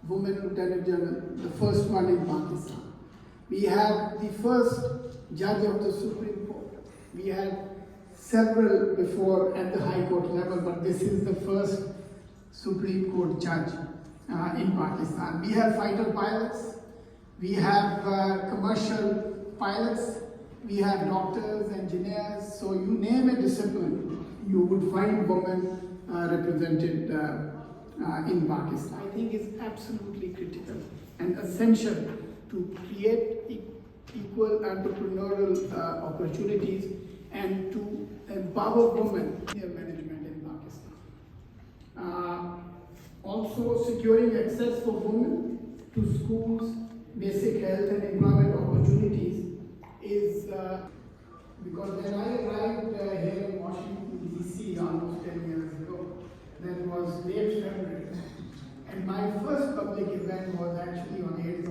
women lieutenant general, the first one in Pakistan. We had the first judge of the Supreme Court. We had several before at the High Court level, but this is the first Supreme Court judge in Pakistan. We have fighter pilots, we have commercial pilots, we have doctors, engineers, so you name a discipline, you would find women represented in Pakistan. I think it's absolutely critical and essential to create equal entrepreneurial opportunities and to empower women in management in Pakistan. Also securing access for women to schools, basic health and employment opportunities is because when I arrived here in Washington DC almost 10 years ago, that was late February, and my first public event was actually on AIDS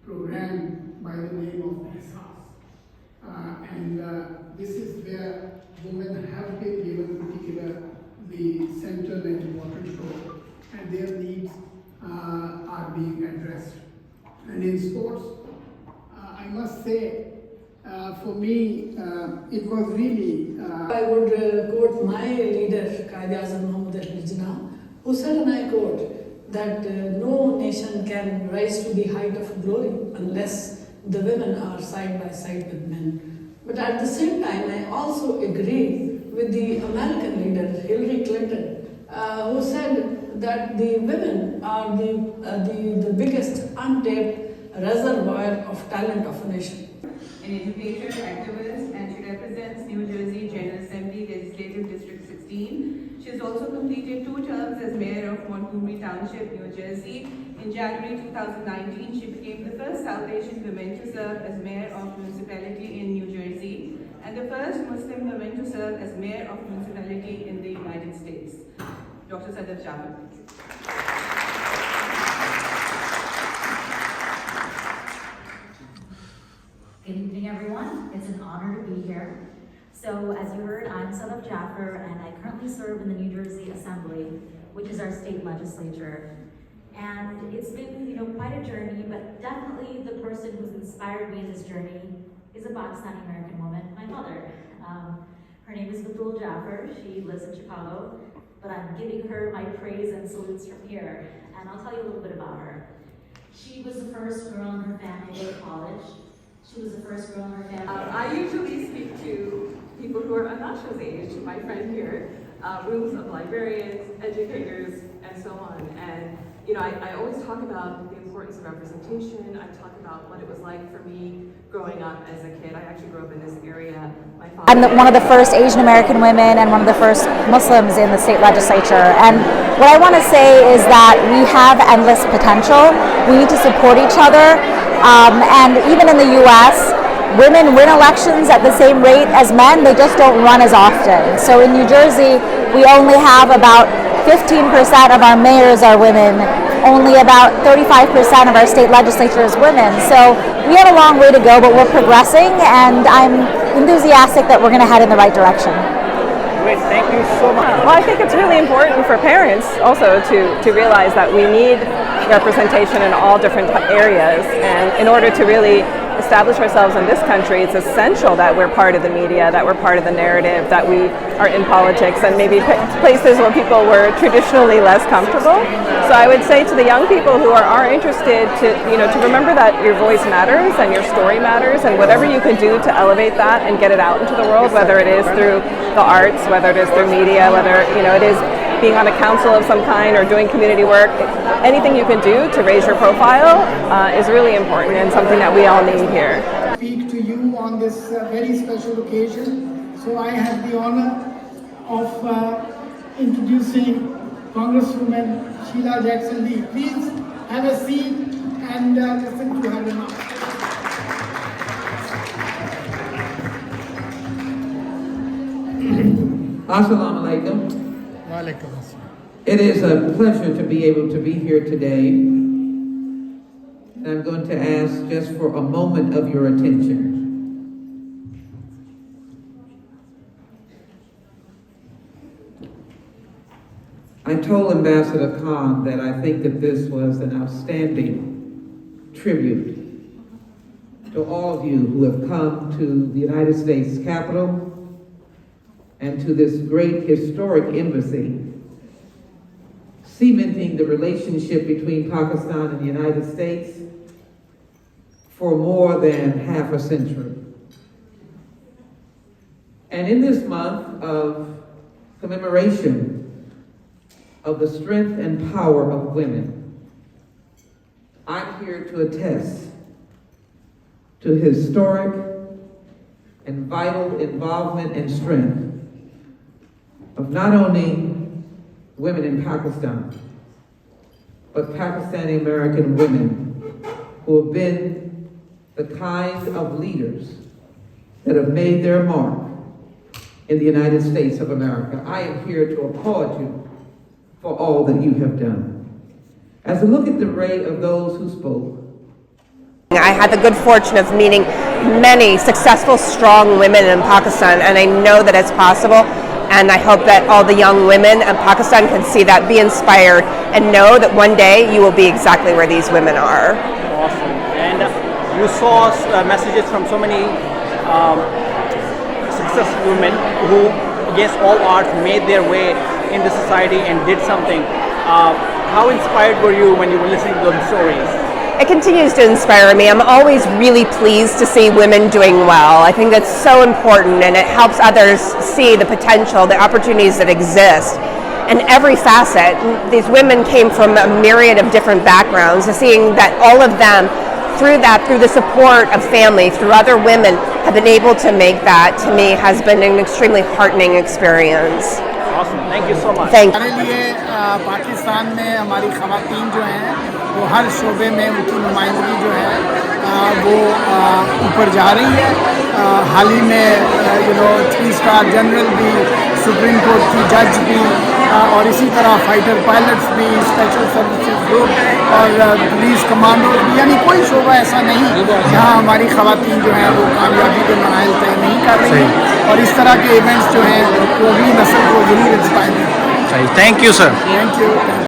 program by the name of Peace House. This is where women have been given particular the central and important role, and their needs are being addressed. And in sports, I must say, for me, it was really... I would quote my leader, Qaid-e-Azam Muhammad al-Jinnah, who said in High Court that no nation can rise to the height of glory unless the women are side by side with men. But at the same time, I also agree with the American leader, Hillary Clinton, who said that the women are the biggest untapped reservoir of talent of a nation. An educator, activist, and she represents New Jersey General Assembly Legislative District 16. She has also completed 2 terms as mayor of Montgomery Township, New Jersey. In January 2019, she became the first South Asian woman to serve as mayor of municipality in New Jersey and the first Muslim woman to serve as mayor of municipality in the United States. Dr. Sadaf Jaffer. Good evening, everyone. It's an honor to be here. So, as you heard, I'm Sadaf Jaffer, and I currently serve in the New Jersey Assembly, which is our state legislature. And it's been, quite a journey, but definitely the person who's inspired me in this journey is a Pakistani American woman, my mother. Her name is Batul Jaffer. She lives in Chicago, but I'm giving her my praise and salutes from here. And I'll tell you a little bit about her. She was the first girl in her family to go to college. She was the first girl in her family. I usually speak to people who are Anasha's age, my friend here, rooms of librarians, educators, and so on. And I always talk about the importance of representation. I talk about what it was like for me growing up as a kid. I actually grew up in this area. I'm one of the first Asian American women and one of the first Muslims in the state legislature. And what I want to say is that we have endless potential. We need to support each other. And even in the US, women win elections at the same rate as men, they just don't run as often. So in New Jersey, we only have about 15% of our mayors are women, only about 35% of our state legislature is women. So we have a long way to go, but we're progressing, and I'm enthusiastic that we're going to head in the right direction. Great, thank you so much. Well, I think it's really important for parents also to realize that we need representation in all different areas, and in order to really establish ourselves in this country, it's essential that we're part of the media, that we're part of the narrative, that we are in politics and maybe places where people were traditionally less comfortable. So I would say to the young people who are interested to remember that your voice matters and your story matters, and whatever you can do to elevate that and get it out into the world, whether it is through the arts, whether it is through media, whether it is being on a council of some kind or doing community work, anything you can do to raise your profile is really important and something that we all need here. Speak to you on this very special occasion. So I have the honor of introducing Congresswoman Sheila Jackson Lee. Please have a seat and listen to her remarks. Assalamu alaikum. It is a pleasure to be able to be here today. And I'm going to ask just for a moment of your attention. I told Ambassador Khan that I think that this was an outstanding tribute to all of you who have come to the United States Capitol and to this great historic embassy, cementing the relationship between Pakistan and the United States for more than half a century. And in this month of commemoration of the strength and power of women, I'm here to attest to historic and vital involvement and strength of not only women in Pakistan, but Pakistani American women who have been the kind of leaders that have made their mark in the United States of America. I am here to applaud you for all that you have done. As I look at the array of those who spoke, I had the good fortune of meeting many successful, strong women in Pakistan, and I know that it's possible, and I hope that all the young women in Pakistan can see that, be inspired, and know that one day you will be exactly where these women are. Awesome. And you saw messages from so many successful women who, yes, all arts made their way in the society and did something. How inspired were you when you were listening to those stories? It continues to inspire me. I'm always really pleased to see women doing well. I think that's so important, and it helps others see the potential, the opportunities that exist. And every facet, these women came from a myriad of different backgrounds, and seeing that all of them, through the support of family, through other women, have been able to make that, to me, has been an extremely heartening experience. Awesome. Thank you so much. Thank you. हमारे लिए पाकिस्तान में हमारी ख़वातीन जो हैं वो हर शोबे में उनकी नुमाइंदगी जो है वो ऊपर जा रही है। हाल ही में 3 स्टार जनरल भी, सुप्रीम कोर्ट की जज भी, और इसी तरह फाइटर पायलट्स भी, स्पेशल सर्विसेज ग्रुप और पुलिस कमांडो भी, यानी कोई शोबा ऐसा नहीं जहां हमारी ख़वातीन जो हैं वो कामयाबी के मराइल तय नहीं कर रही हैं। और इस तरह के इवेंट्स जो हैं वो भी नस्ल को जरूर इंस्पायर करते हैं। Thank you, sir. Thank you.